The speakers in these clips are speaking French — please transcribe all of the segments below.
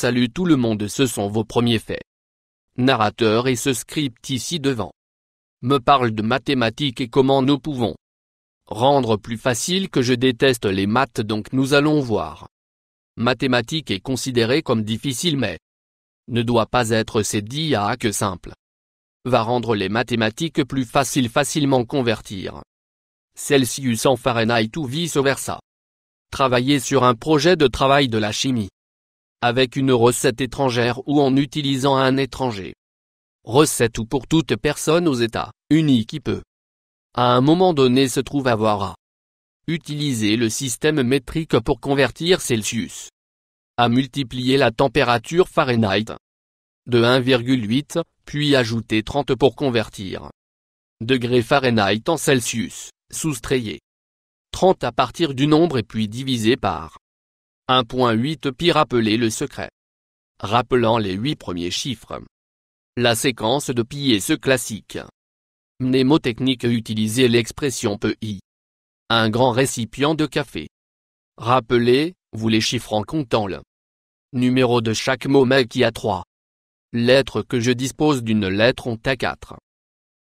Salut tout le monde, ce sont vos premiers faits. Narrateur et ce script ici devant me parle de mathématiques et comment nous pouvons rendre plus facile que je déteste les maths, donc nous allons voir. Mathématiques est considéré comme difficile mais ne doit pas être, c'est dit que simple. Va rendre les mathématiques plus faciles, facilement convertir Celsius en Fahrenheit ou vice versa. Travailler sur un projet de travail de la chimie avec une recette étrangère ou en utilisant un étranger. Recette ou pour toute personne aux États-Unis qui peut, à un moment donné, se trouve avoir à utiliser le système métrique pour convertir Celsius à multiplier la température Fahrenheit de 1,8, puis ajouter 30 pour convertir degrés Fahrenheit en Celsius, soustrayez 30 à partir du nombre et puis divisé par 1,8 puis rappeler le secret. Rappelant les 8 premiers chiffres. La séquence de pi est ce classique. Mnémotechnique, utiliser l'expression PI. Un grand récipient de café. Rappelez, vous les chiffres en comptant le numéro de chaque mot mais qui a 3 lettres que je dispose d'une lettre ont à 4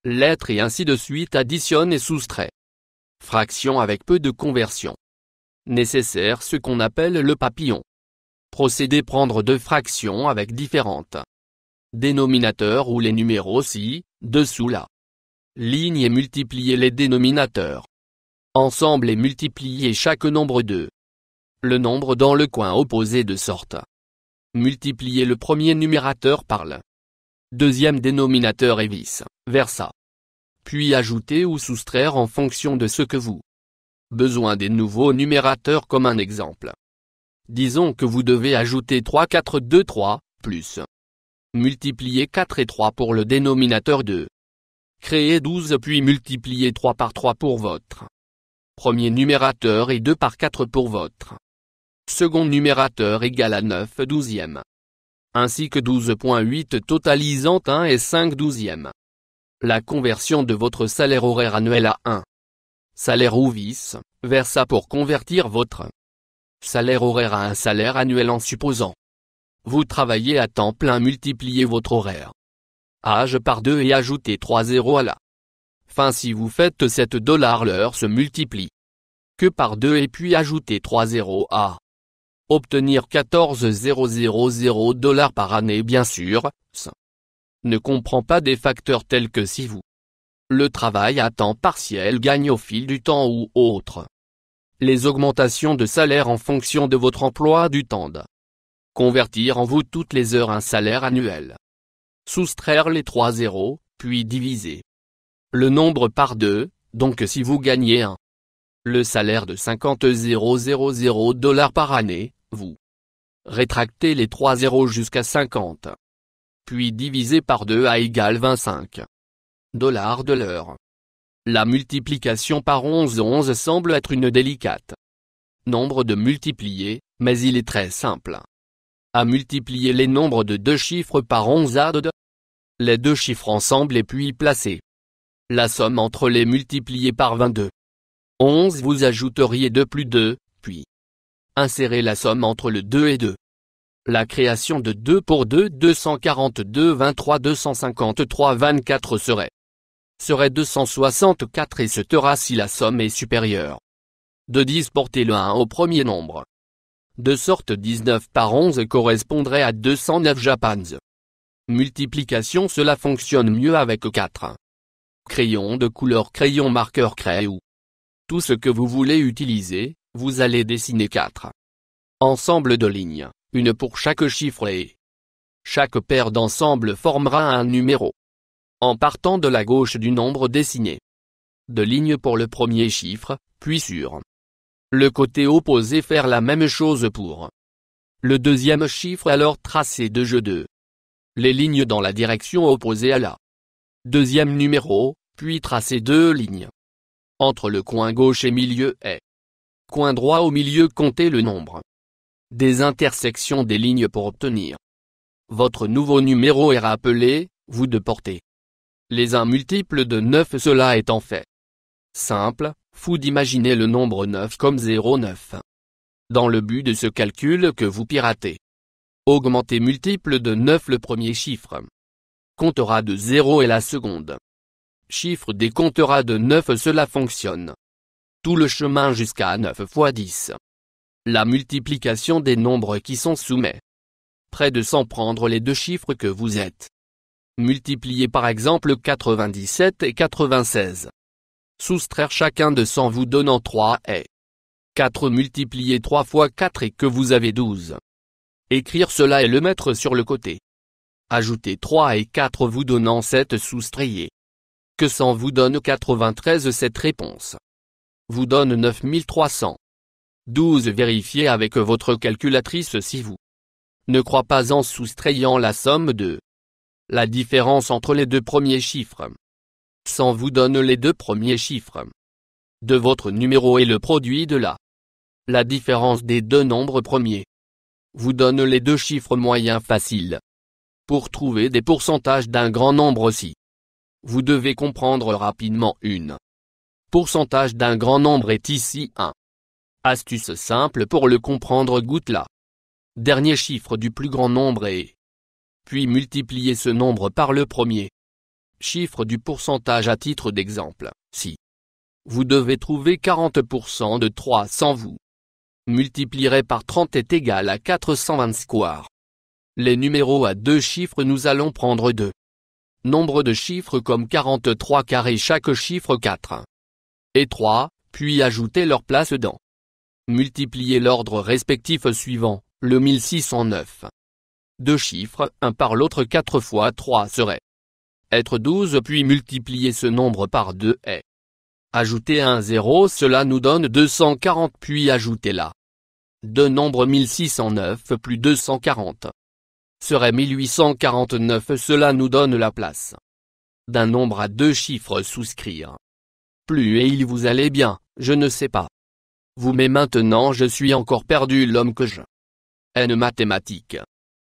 lettres et ainsi de suite, additionne et soustrait. Fraction avec peu de conversion nécessaire, ce qu'on appelle le papillon. Procédé, prendre deux fractions avec différentes dénominateurs ou les numéros ci-dessous la ligne et multiplier les dénominateurs ensemble et multiplier chaque nombre de le nombre dans le coin opposé de sorte multiplier le premier numérateur par le deuxième dénominateur et vice versa. Puis ajouter ou soustraire en fonction de ce que vous besoin des nouveaux numérateurs, comme un exemple. Disons que vous devez ajouter 3, 4, 2, 3, plus. Multiplier 4 et 3 pour le dénominateur 2. Créer 12 puis multiplier 3 par 3 pour votre premier numérateur et 2 par 4 pour votre second numérateur égal à 9 douzièmes. Ainsi que 12,8 totalisant 1 et 5 douzièmes. La conversion de votre salaire horaire annuel à 1. Salaire ou vice versa pour convertir votre salaire horaire à un salaire annuel en supposant vous travaillez à temps plein, multipliez votre horaire âge par 2 et ajoutez 3 zéros à la fin. Si vous faites 7 $, l'heure se multiplie que par 2 et puis ajoutez 3 zéros à obtenir 14,000 $ par année. Bien sûr, ça ne comprend pas des facteurs tels que si vous le travail à temps partiel gagne au fil du temps ou autre. Les augmentations de salaire en fonction de votre emploi du temps de convertir en vous toutes les heures un salaire annuel. Soustraire les 3 zéros, puis diviser le nombre par 2, donc si vous gagnez le salaire de 50,000 $ par année, vous rétractez les 3 zéros jusqu'à 50. Puis divisé par 2 à égale 25 $ de l'heure. La multiplication par 11 semble être une délicate nombre de multiplier, mais il est très simple. À multiplier les nombres de deux chiffres par 11 à les deux chiffres ensemble et puis placer la somme entre les multipliés par 22. 11 vous ajouteriez 2 plus 2, puis insérez la somme entre le 2 et 2. La création de 2 pour 2, 242, 23, 253, 24 serait 264 et sera si la somme est supérieure. De 10 portez le 1 au premier nombre. De sorte 19 par 11 correspondrait à 209 japans. Multiplication, cela fonctionne mieux avec 4 crayons de couleur, crayon marqueur, craie ou tout ce que vous voulez utiliser. Vous allez dessiner 4 ensembles de lignes, une pour chaque chiffre et chaque paire d'ensembles formera un numéro. En partant de la gauche du nombre dessiné de lignes pour le premier chiffre, puis sur le côté opposé faire la même chose pour le deuxième chiffre, alors tracer de jeu de les lignes dans la direction opposée à la deuxième numéro, puis tracer 2 lignes entre le coin gauche et milieu et coin droit au milieu. Comptez le nombre des intersections des lignes pour obtenir votre nouveau numéro et rappelez, vous de porter les 1 multiples de 9. Cela est en fait simple, fou d'imaginer le nombre 9 comme 0,9. Dans le but de ce calcul que vous piratez Augmenter multiple de 9 le premier chiffre. Comptera de 0 et la seconde. Chiffre décomptera de 9 cela fonctionne. Tout le chemin jusqu'à 9 fois 10. La multiplication des nombres qui sont soumis. Près de 100 prendre les deux chiffres que vous êtes. Multiplier par exemple 97 et 96. Soustraire chacun de 100 vous donnant 3 et 4 multiplier 3 fois 4 et que vous avez 12. Écrire cela et le mettre sur le côté. Ajouter 3 et 4 vous donnant 7 soustrayez. Que 100 vous donne 93 cette réponse vous donne 9300. 12 vérifiez avec votre calculatrice si vous ne croyez pas en soustrayant la somme de la différence entre les deux premiers chiffres. 100 vous donne les deux premiers chiffres de votre numéro et le produit de la différence des deux nombres premiers vous donne les deux chiffres moyens faciles. Pour trouver des pourcentages d'un grand nombre aussi, vous devez comprendre rapidement une pourcentage d'un grand nombre est ici 1. Astuce simple pour le comprendre goûte là. Dernier chiffre du plus grand nombre et puis multiplier ce nombre par le premier chiffre du pourcentage à titre d'exemple. Si vous devez trouver 40% de 300 vous multiplierez par 30 est égal à 420 square. Les numéros à deux chiffres nous allons prendre deux nombres de chiffres comme 43 carré chaque chiffre 4 et 3, puis ajouter leur place dans. Multiplier l'ordre respectif suivant, le 1609. Deux chiffres, un par l'autre 4 fois 3 serait être 12 puis multiplier ce nombre par 2 et ajouter un 0 cela nous donne 240 puis ajouter là. Deux nombres 1609 plus 240 serait 1849 cela nous donne la place d'un nombre à deux chiffres souscrire. Plus et il vous allait bien, je ne sais pas. Vous mais maintenant je suis encore perdu l'homme que je haine mathématiques.